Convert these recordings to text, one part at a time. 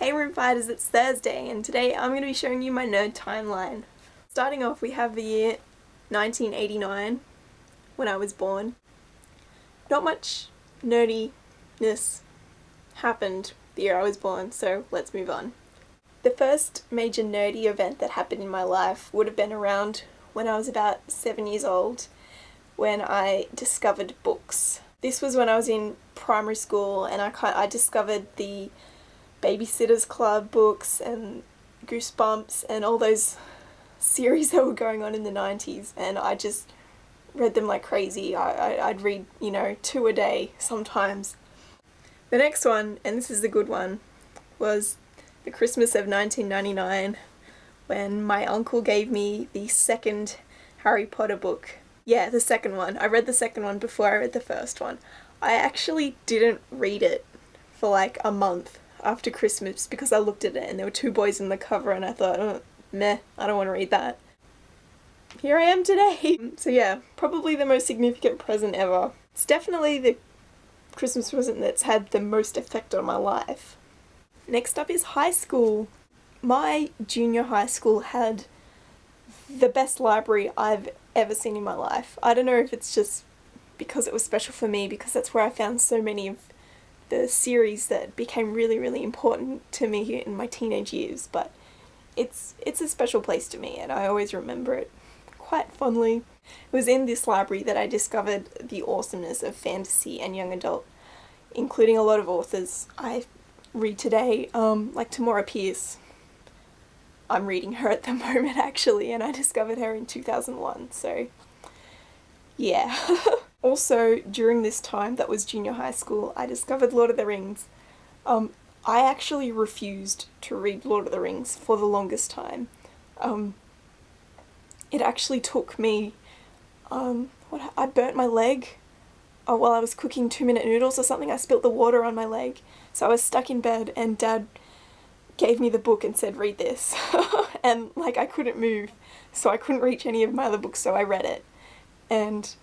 Hey roomfighters, it's Thursday and today I'm going to be showing you my nerd timeline. Starting off, we have the year 1989, when I was born. Not much nerdiness happened the year I was born, so let's move on. The first major nerdy event that happened in my life would have been around when I was about 7 years old, when I discovered books. This was when I was in primary school and I discovered the Babysitter's Club books and Goosebumps and all those series that were going on in the 90s, and I just read them like crazy. I'd read, 2 a day sometimes. The next one, and this is the good one, was the Christmas of 1999 when my uncle gave me the second Harry Potter book. Yeah, the second one. I read the second one before I read the first one. I actually didn't read it for like a month after Christmas because I looked at it and there were 2 boys in the cover and I thought, oh, meh, I don't want to read that. Here I am today. So yeah, probably the most significant present ever. It's definitely the Christmas present that's had the most effect on my life. Next up is high school. My junior high school had the best library I've ever seen in my life. I don't know if it's just because it was special for me, because that's where I found so many of the series that became really, really important to me in my teenage years, but it's a special place to me and I always remember it quite fondly. It was in this library that I discovered the awesomeness of fantasy and young adult, including a lot of authors I read today, like Tamora Pierce. I'm reading her at the moment actually, and I discovered her in 2001, so yeah. Also, during this time, that was junior high school, I discovered Lord of the Rings. I actually refused to read Lord of the Rings for the longest time. It actually took me, I burnt my leg while I was cooking 2-minute noodles or something. I spilt the water on my leg, so I was stuck in bed and Dad gave me the book and said, read this. And I couldn't move, so I couldn't reach any of my other books, so I read it. And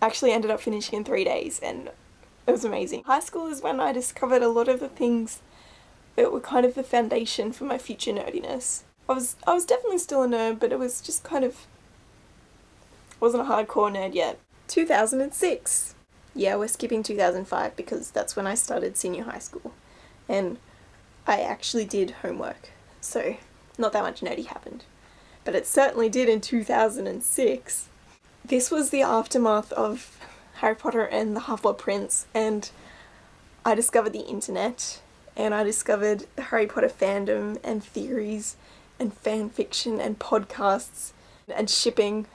actually ended up finishing in 3 days, and it was amazing. High school is when I discovered a lot of the things that were kind of the foundation for my future nerdiness. I was definitely still a nerd, but it was just kind of, wasn't a hardcore nerd yet. 2006. Yeah, we're skipping 2005 because that's when I started senior high school, and I actually did homework, so not that much nerdy happened. But it certainly did in 2006. This was the aftermath of Harry Potter and the Half-Blood Prince, and I discovered the internet, and I discovered the Harry Potter fandom and theories and fan fiction and podcasts and shipping.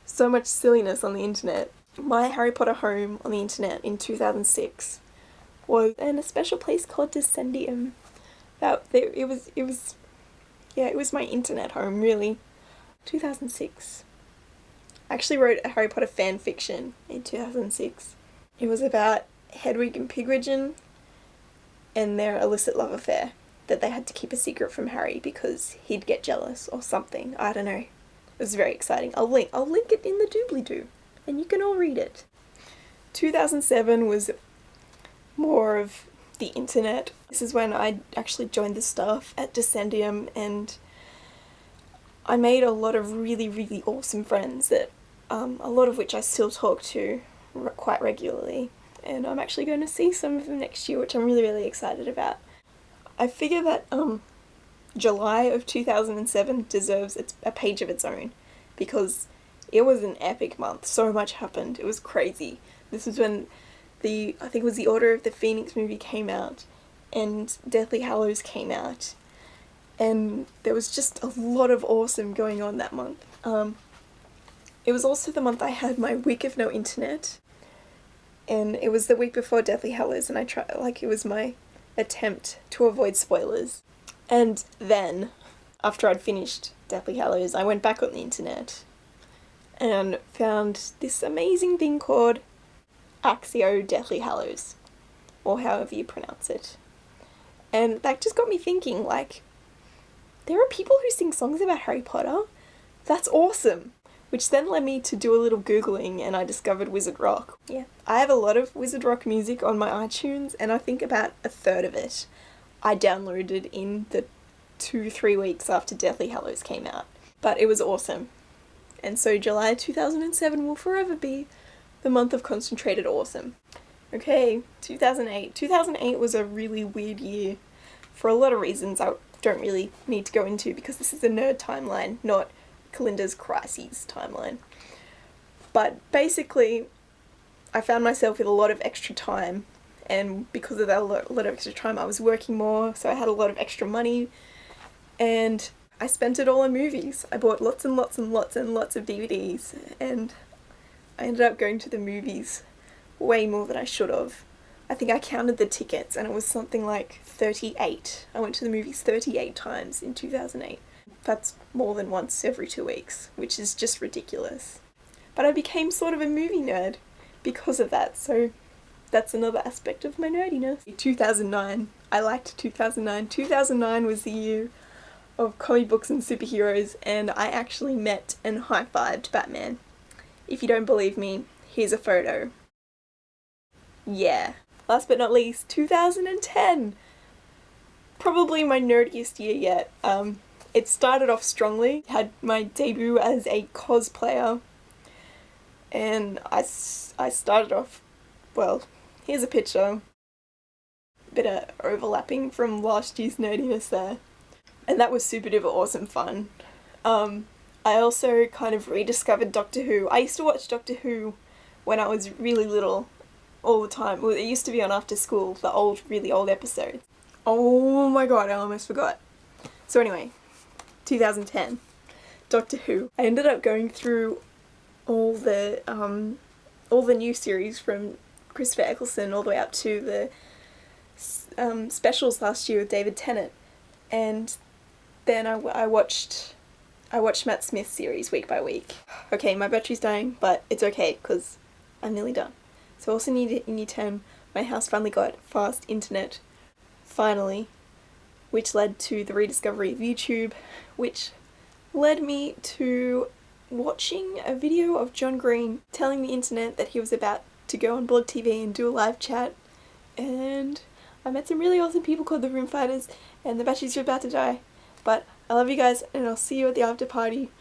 So much silliness on the internet. My Harry Potter home on the internet in 2006 was in a special place called Descendium. It was my internet home, really. 2006. I actually wrote a Harry Potter fan fiction in 2006. It was about Hedwig and Pigwidgeon and their illicit love affair that they had to keep a secret from Harry because he'd get jealous or something. I don't know. It was very exciting. I'll link it in the doobly-doo and you can all read it. 2007 was more of the internet. This is when I actually joined the staff at Descendium, and I made a lot of really, really awesome friends that a lot of which I still talk to quite regularly, and I'm actually going to see some of them next year, which I'm really, really excited about. I figure that July of 2007 deserves a page of its own, because it was an epic month. So much happened. It was crazy. This was when I think it was the Order of the Phoenix movie came out, and Deathly Hallows came out, and there was just a lot of awesome going on that month. It was also the month I had my week of no internet, and it was the week before Deathly Hallows, and it was my attempt to avoid spoilers. And then, after I'd finished Deathly Hallows, I went back on the internet and found this amazing thing called Axio Deathly Hallows, or however you pronounce it. And that just got me thinking, there are people who sing songs about Harry Potter? That's awesome! Which then led me to do a little Googling, and I discovered Wizard Rock. Yeah, I have a lot of Wizard Rock music on my iTunes, and I think about a third of it I downloaded in the 2-3 weeks after Deathly Hallows came out. But it was awesome. And so July 2007 will forever be the month of concentrated awesome. Okay, 2008. 2008 was a really weird year for a lot of reasons I don't really need to go into because this is a nerd timeline, not Kalinda's crises timeline. But basically, I found myself with a lot of extra time, and because of that lot of extra time I was working more, so I had a lot of extra money, and I spent it all on movies. I bought lots and lots and lots and lots of DVDs, and I ended up going to the movies way more than I should have. I think I counted the tickets and it was something like 38. I went to the movies 38 times in 2008. That's more than once every 2 weeks, which is just ridiculous. But I became sort of a movie nerd because of that, so that's another aspect of my nerdiness. 2009. I liked 2009. 2009 was the year of comic books and superheroes, and I actually met and high-fived Batman. If you don't believe me, here's a photo. Yeah. Last but not least, 2010! Probably my nerdiest year yet. It started off strongly. Had my debut as a cosplayer, and I started off, well, here's a picture. Bit of overlapping from last year's nerdiness there. And that was super duper awesome fun. I also kind of rediscovered Doctor Who. I used to watch Doctor Who when I was really little, all the time. Well, it used to be on after school, the old, really old episodes. Oh my god, I almost forgot. So anyway, 2010, Doctor Who. I ended up going through all the new series from Christopher Eccleston all the way up to the specials last year with David Tennant, and then I watched Matt Smith's series week by week. Okay, my battery's dying, but it's okay because I'm nearly done. So I also need in year 10, my house finally got fast internet, finally, which led to the rediscovery of YouTube, which led me to watching a video of John Green telling the internet that he was about to go on Blog TV and do a live chat, and I met some really awesome people called the Roomfighters, and the batteries are about to die. But I love you guys, and I'll see you at the after party.